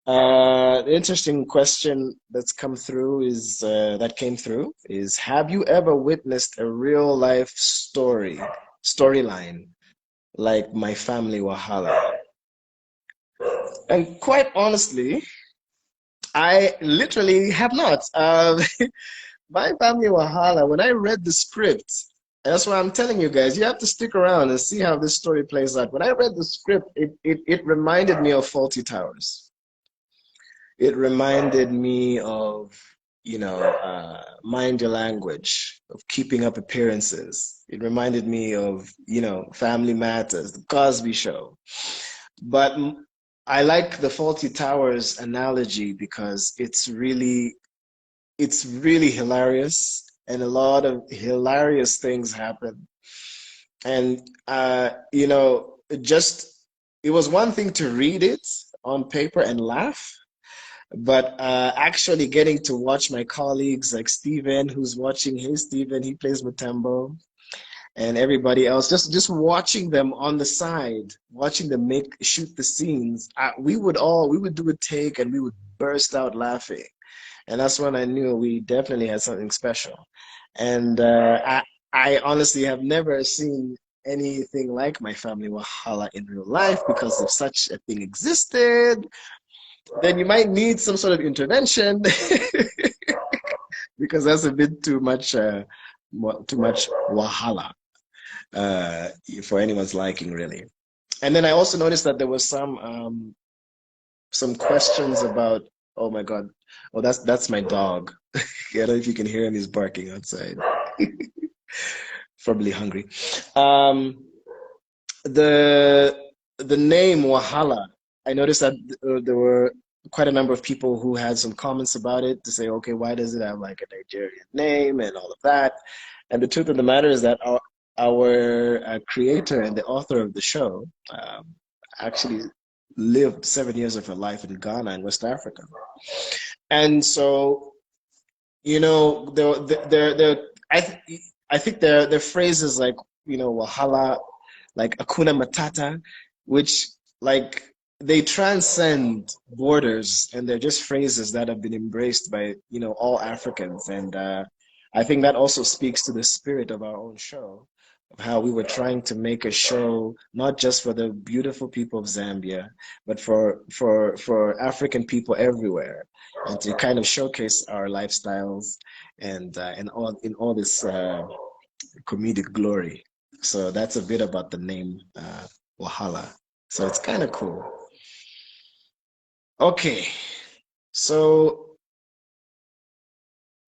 Speaker 1: the interesting question that came through is, have you ever witnessed a real life storyline like My Family Wahala? And quite honestly, I literally have not. My Family Wahala, when I read the script, and that's why I'm telling you guys, you have to stick around and see how this story plays out. When I read the script, it reminded me of Faulty Towers. It reminded me of, mind your language, of keeping up appearances. It reminded me of, Family Matters, The Cosby Show. But I like the Faulty Towers analogy because it's really hilarious, and a lot of hilarious things happen. And it was one thing to read it on paper and laugh, but actually getting to watch my colleagues like Steven, who's watching, hey Steven, he plays Matembo, and everybody else, just watching them on the side, watching them shoot the scenes, we would do a take and we would burst out laughing. And that's when I knew we definitely had something special. And I honestly have never seen anything like My Family Wahala in real life, because if such a thing existed, then you might need some sort of intervention because that's a bit too much wahala for anyone's liking, really. And then I also noticed that there was some questions about, oh my God, oh that's my dog. I don't know if you can hear him, he's barking outside. Probably hungry. Um, the the name Wahala, I noticed that there were quite a number of people who had some comments about it to say, okay, why does it have like a Nigerian name and all of that? And the truth of the matter is that our creator and the author of the show actually lived 7 years of her life in Ghana in West Africa. And so, there, I think there are phrases like, Wahala, like Akuna Matata, which like they transcend borders, and they're just phrases that have been embraced by, all Africans. And I think that also speaks to the spirit of our own show, of how we were trying to make a show not just for the beautiful people of Zambia, but for African people everywhere, and to kind of showcase our lifestyles and all in all this comedic glory. So that's a bit about the name Wahala. So it's kind of cool. Okay, so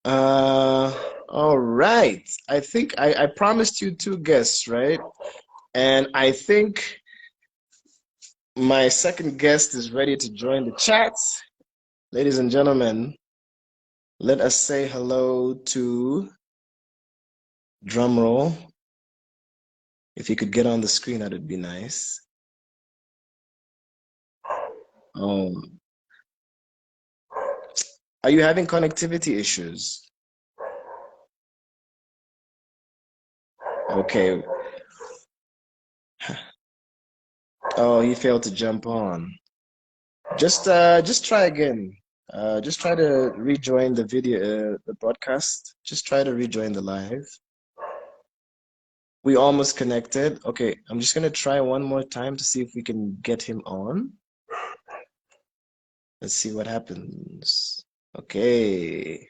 Speaker 1: uh, all right. I think I promised you two guests, right? And I think my second guest is ready to join the chat. Ladies and gentlemen, let us say hello to drumroll. If you could get on the screen, that would be nice. Oh, are you having connectivity issues? Okay. Oh, he failed to jump on. Just try again. Just try to rejoin the video, the broadcast. Just try to rejoin the live. We almost connected. Okay, I'm just gonna try one more time to see if we can get him on. Let's see what happens. Okay.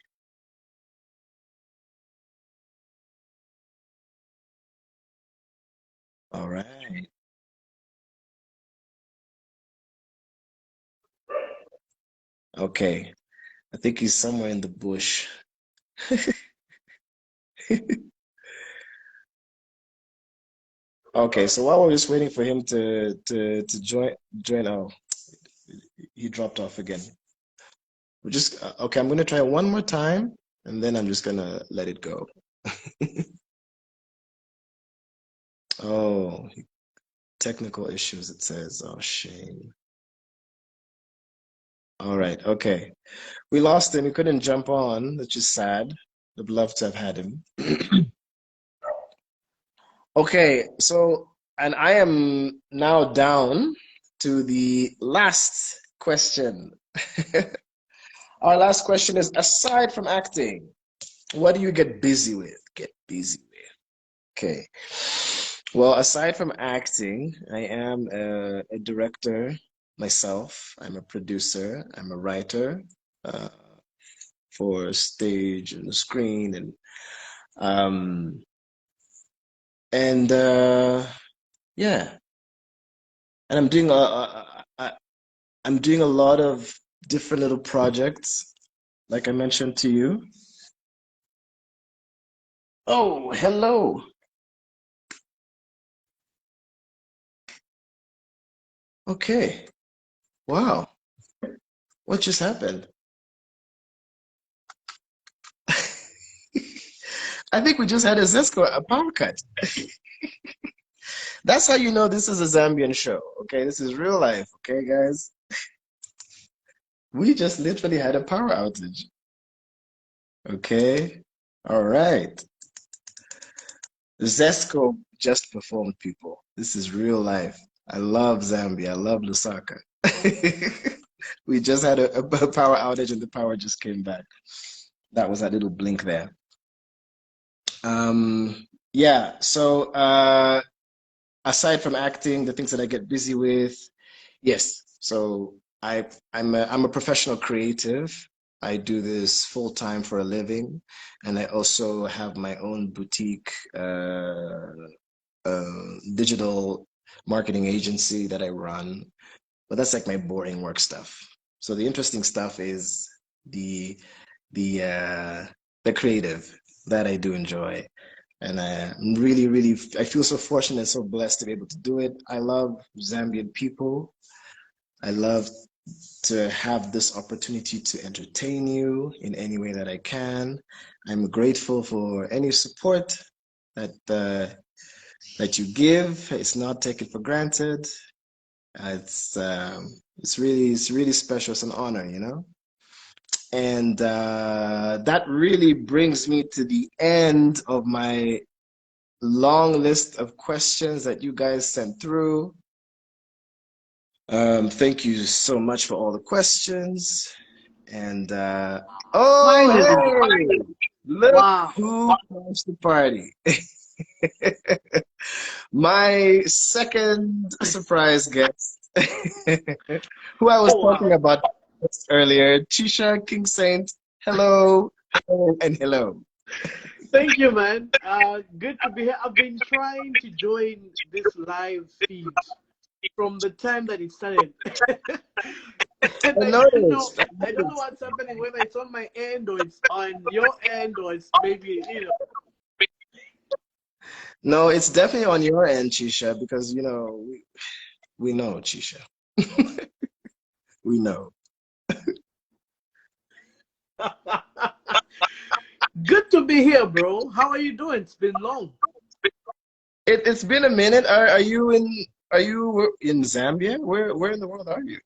Speaker 1: All right. Okay. I think he's somewhere in the bush. Okay, so while we're just waiting for him to join, oh, he dropped off again. We're just okay, I'm gonna try one more time and then I'm just gonna let it go. Oh, technical issues, it says. Oh, shame. All right, okay. We lost him. He couldn't jump on, which is sad. Would love to have had him. Okay, so, and I am now down to the last question. Our last question is, aside from acting, what do you get busy with? Get busy with. Okay. Well, aside from acting, I am a director myself. I'm a producer. I'm a writer uh, for stage and screen, um, and yeah, and I'm doing a lot of different little projects, like I mentioned to you. Oh, hello. Okay. Wow. What just happened? I think we just had a Zesco, a power cut. That's how you know this is a Zambian show. Okay, this is real life. Okay, guys. We just literally had a power outage. Okay. All right. Zesco just performed, people. This is real life. I love Zambia. I love Lusaka. We just had a power outage and the power just came back. That was that little blink there. Yeah, so aside from acting, the things that I get busy with, yes. So I'm a professional creative. I do this full time for a living, and I also have my own boutique digital marketing agency that I run. But that's like my boring work stuff. So the interesting stuff is the the uh, the creative that I do enjoy. And I'm really, really, I feel so fortunate and so blessed to be able to do it. I love Zambian people. I love to have this opportunity to entertain you in any way that I can. I'm grateful for any support that that you give. It's not taken for granted. It's really special. It's an honor, you know. And that really brings me to the end of my long list of questions that you guys sent through. Thank you so much for all the questions. And oh,
Speaker 3: Finally.
Speaker 1: hey, look
Speaker 3: Wow.
Speaker 1: who crashed the party. My second surprise guest, who I was
Speaker 3: Oh,
Speaker 1: talking
Speaker 3: wow.
Speaker 1: about earlier, Tisha King Saint. Hello, hello, and hello.
Speaker 3: Thank you, man. Good to be here. I've been trying to join this live feed from the time that it started. And
Speaker 1: I
Speaker 3: I don't know.
Speaker 1: noticed. I
Speaker 3: I don't know
Speaker 1: noticed.
Speaker 3: what's happening, whether it's on my end or it's on your end or it's maybe.
Speaker 1: No, it's definitely on your end, Chisha, because we know, Chisha. We know.
Speaker 3: Good to be here, bro. How are you doing? It's been long.
Speaker 1: It's been a minute. Are you in Zambia? Where in the world are you?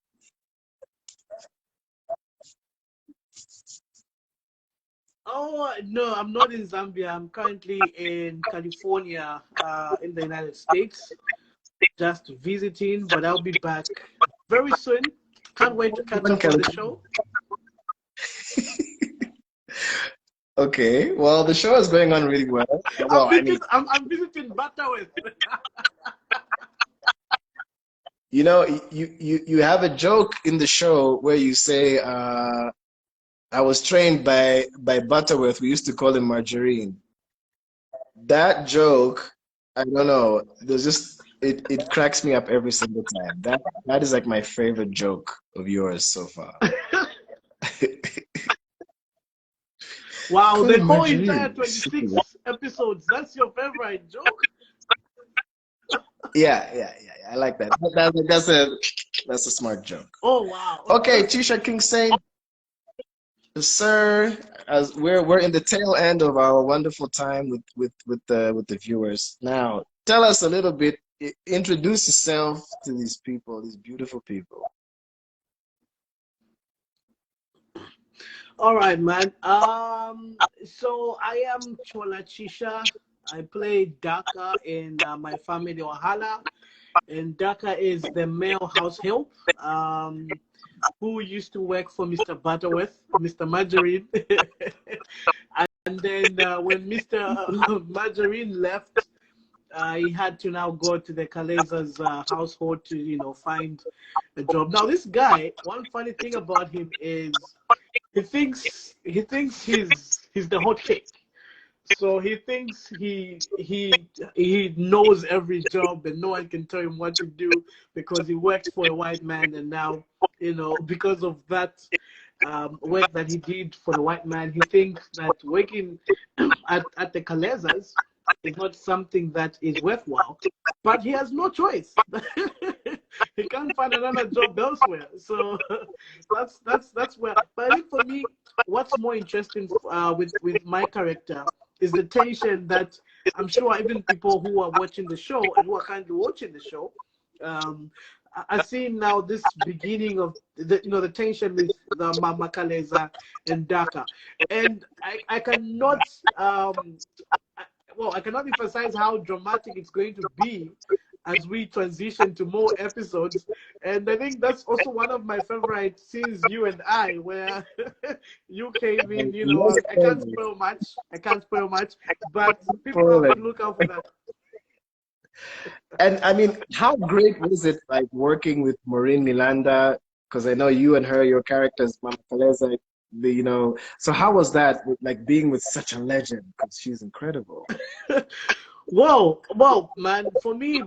Speaker 3: Oh, no, I'm not in Zambia. I'm currently in California, in the United States, just visiting, but I'll be back very soon. Can't wait to catch
Speaker 1: In
Speaker 3: up on the
Speaker 1: California.
Speaker 3: show.
Speaker 1: Okay. Well, the show is going on really well. Well, I mean,
Speaker 3: I'm visiting Butterworth.
Speaker 1: you have a joke in the show where you say, "I was trained by Butterworth. We used to call him Margarine." That joke, I don't know. There's just it cracks me up every single time. That is like my favorite joke of yours so far.
Speaker 3: Wow,
Speaker 1: Call
Speaker 3: the
Speaker 1: him
Speaker 3: whole entire
Speaker 1: Margarine.
Speaker 3: 26 episodes. That's your favorite joke?
Speaker 1: Yeah. I like that. That's a smart joke.
Speaker 3: Oh, wow.
Speaker 1: Okay, Tisha Kingston, sir, as we're in the tail end of our wonderful time with the viewers. Now, tell us a little bit. Introduce yourself to these people, these beautiful people.
Speaker 3: All right, man. So I am Chola Chisha. I play Daka in my family Wahala, and Daka is the male house help, who used to work for Mr. Butterworth, Mr. Margarine. And then when Mr. Margarine left, he had to now go to the Kaleza's household to, find a job. Now, this guy, one funny thing about him is he thinks he's the hot cake. So he thinks he knows every job and no one can tell him what to do because he worked for a white man, and now, because of that work that he did for the white man, he thinks that working at the Kalezas is not something that is worthwhile. But he has no choice. He can't find another job elsewhere. So that's where. But I think for me, what's more interesting with my character is the tension that I'm sure even people who are watching the show and who are currently watching the show, um, I see now this beginning of the tension with the Mama Kaleza and Daka, and I cannot I cannot emphasize how dramatic it's going to be as we transition to more episodes. And I think that's also one of my favorite scenes, you and I, where you came in.
Speaker 1: Let's
Speaker 3: I
Speaker 1: spoil
Speaker 3: can't
Speaker 1: it.
Speaker 3: spoil much. I can't spoil much, but people
Speaker 1: Spoil
Speaker 3: have
Speaker 1: it.
Speaker 3: to look out for that.
Speaker 1: And I mean, how great was it like working with Maureen Milanda? Because I know you and her, your characters, Mama Kaleza, so how was that with, like being with such a legend? Because she's incredible.
Speaker 3: Well, man. For me, it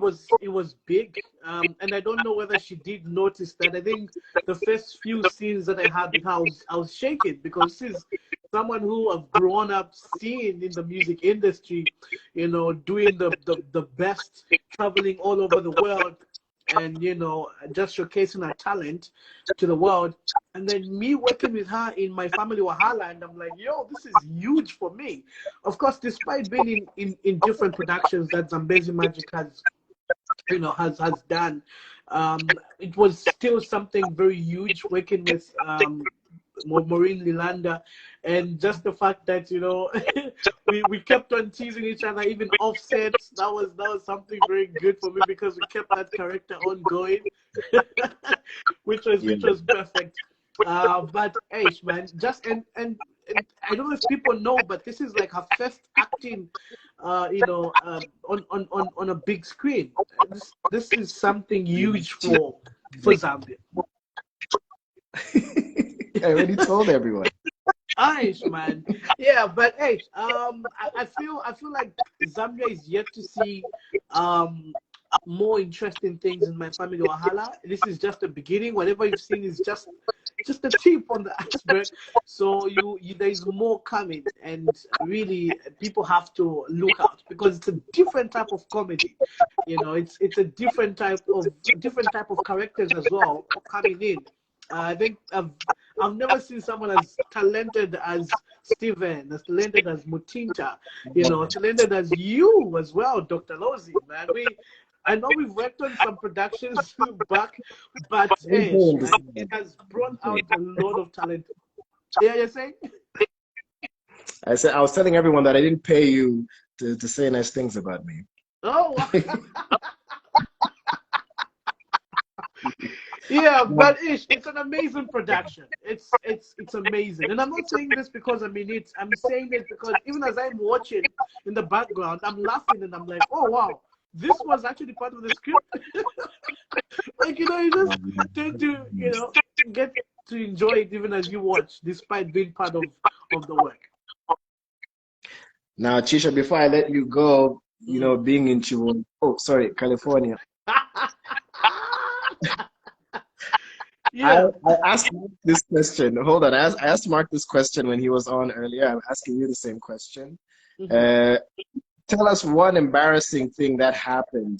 Speaker 3: was big, and I don't know whether she did notice that. I think the first few scenes that I had with her, I was shaking because she's someone who I've grown up seeing in the music industry, doing the best, traveling all over the world, and just showcasing her talent to the world. And then me working with her in my family Wahala, and I'm like, yo, this is huge for me. Of course, despite being in different productions that Zambezi Magic has done, it was still something very huge working with Maureen Lilanda, and just the fact that we kept on teasing each other, even offset. That was something very good for me because we kept that character ongoing, which was perfect. But hey, man, just and I don't know if people know, but this is like her first acting, on a big screen. This is something huge for Zambia.
Speaker 1: I already told everyone.
Speaker 3: Nice, man. Yeah, but hey, I feel like Zambia is yet to see um more interesting things in my family Wahala. This is just the beginning. Whatever you've seen is just the tip on the iceberg. So there's more coming, and really people have to look out because it's a different type of comedy. It's a different type of characters as well coming in. I think I've never seen someone as talented as Steven, as talented as Mutinta, as talented as you as well, Dr. Lozi, man. I know we've worked on some productions back, but hey, man, it has brought out a lot of talent. Yeah, you're saying?
Speaker 1: I was telling everyone that I didn't pay you to say nice things about me.
Speaker 3: Oh, yeah, but it's an amazing production. It's amazing, and I'm not saying this because I'm in it. I'm saying it because even as I'm watching in the background, I'm laughing and I'm like, oh wow, this was actually part of the script. Like you just tend to get to enjoy it even as you watch, despite being part of the work.
Speaker 1: Now, Chisha, before I let you go, being in California.
Speaker 3: Yeah.
Speaker 1: I asked Mark this question. Hold on. I asked Mark this question when he was on earlier. I'm asking you the same question. Tell us one embarrassing thing that happened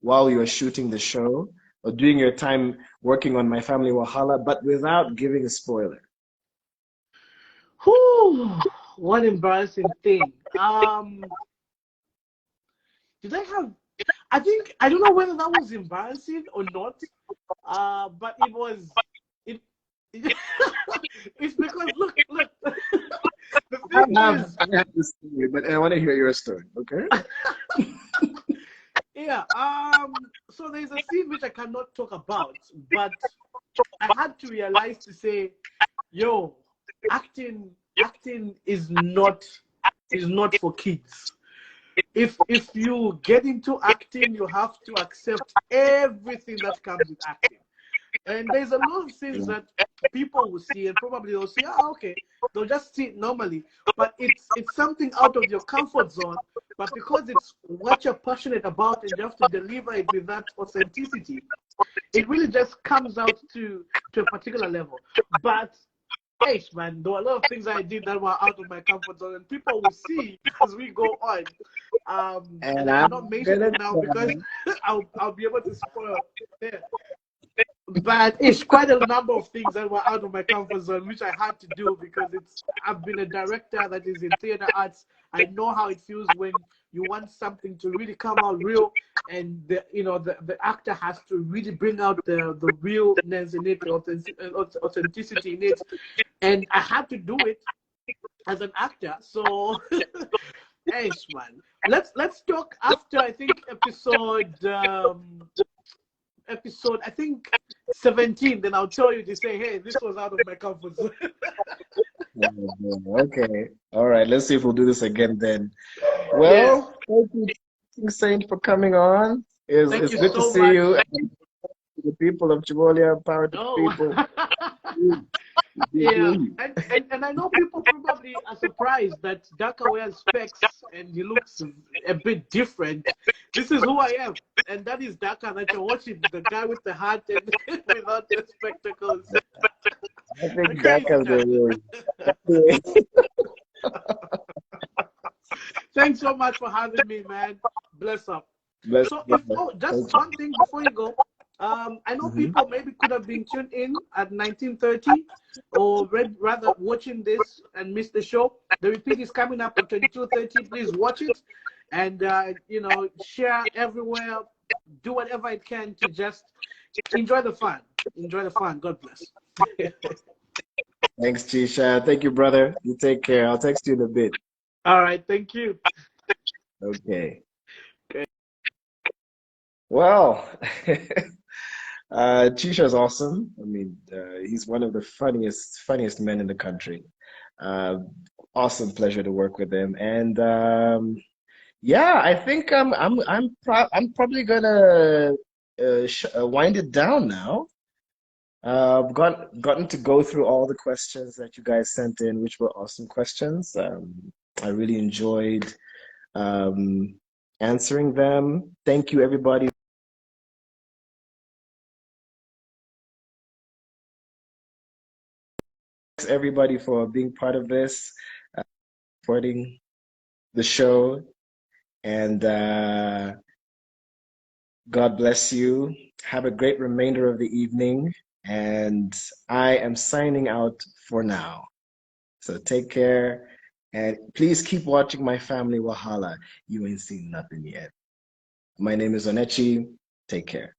Speaker 1: while you were shooting the show or during your time working on My Family Wahala, but without giving a spoiler.
Speaker 3: Whew, what embarrassing thing. Did I have? I don't know whether that was embarrassing or not. But it was. It. It's because look. The thing is,
Speaker 1: I have this story, but I want to hear your story. Okay.
Speaker 3: Yeah. So there's a scene which I cannot talk about, but I had to realize to say, yo, acting is not for kids. If you get into acting, you have to accept everything that comes with acting. And there's a lot of things that people will see, and probably they'll say, "Ah, okay," they'll just see it normally. But it's something out of your comfort zone. But because it's what you're passionate about, and you have to deliver it with that authenticity, it really just comes out to a particular level. But hey, man, there were a lot of things I did that were out of my comfort zone, and people will see as we go on. And I cannot mention it now because I'll be able to spoil. Yeah. But it's quite a number of things that were out of my comfort zone, which I had to do because I've been a director that is in theater arts. I know how it feels when you want something to really come out real, and the actor has to really bring out the realness in it, the authenticity in it, and I had to do it as an actor. So, hey, man, let's talk after I think episode I think 17, then I'll tell you to say, hey, this was out of my comfort zone.
Speaker 1: Okay. All right. Let's see if we'll do this again then.
Speaker 3: Yeah.
Speaker 1: Well, thank you, Saint, for coming on. It's
Speaker 3: You
Speaker 1: good to
Speaker 3: so
Speaker 1: see
Speaker 3: much.
Speaker 1: you. And to the people of Chivolia, power to the people.
Speaker 3: Yeah, and I know people probably are surprised that Daka wears specs and he looks a bit different. This is who I am, and that is Daka that you're watching, the guy with the hat and without the spectacles.
Speaker 1: I think Daka's the real.
Speaker 3: Thanks so much for having me, man. Bless up.
Speaker 1: Bless
Speaker 3: So,
Speaker 1: you.
Speaker 3: just one thing before you go. I know people maybe could have been tuned in at 19:30 or rather watching this and missed the show. The repeat is coming up at 22:30. Please watch it and share everywhere. Do whatever it can to just enjoy the fun. Enjoy the fun. God bless.
Speaker 1: Thanks, Chisha. Thank you, brother. You take care. I'll text you in a bit.
Speaker 3: All right. Thank you.
Speaker 1: Okay. Well, Chisha's awesome. I mean, he's one of the funniest men in the country. Awesome pleasure to work with him. And yeah, I think I'm probably gonna wind it down now. I've gotten to go through all the questions that you guys sent in, which were awesome questions. I really enjoyed answering them. Thank you, everybody. Thanks, everybody, for being part of this, supporting the show, and God bless you. Have a great remainder of the evening. And I am signing out for now. So take care. And please keep watching my family Wahala. You ain't seen nothing yet. My name is Onechi. Take care.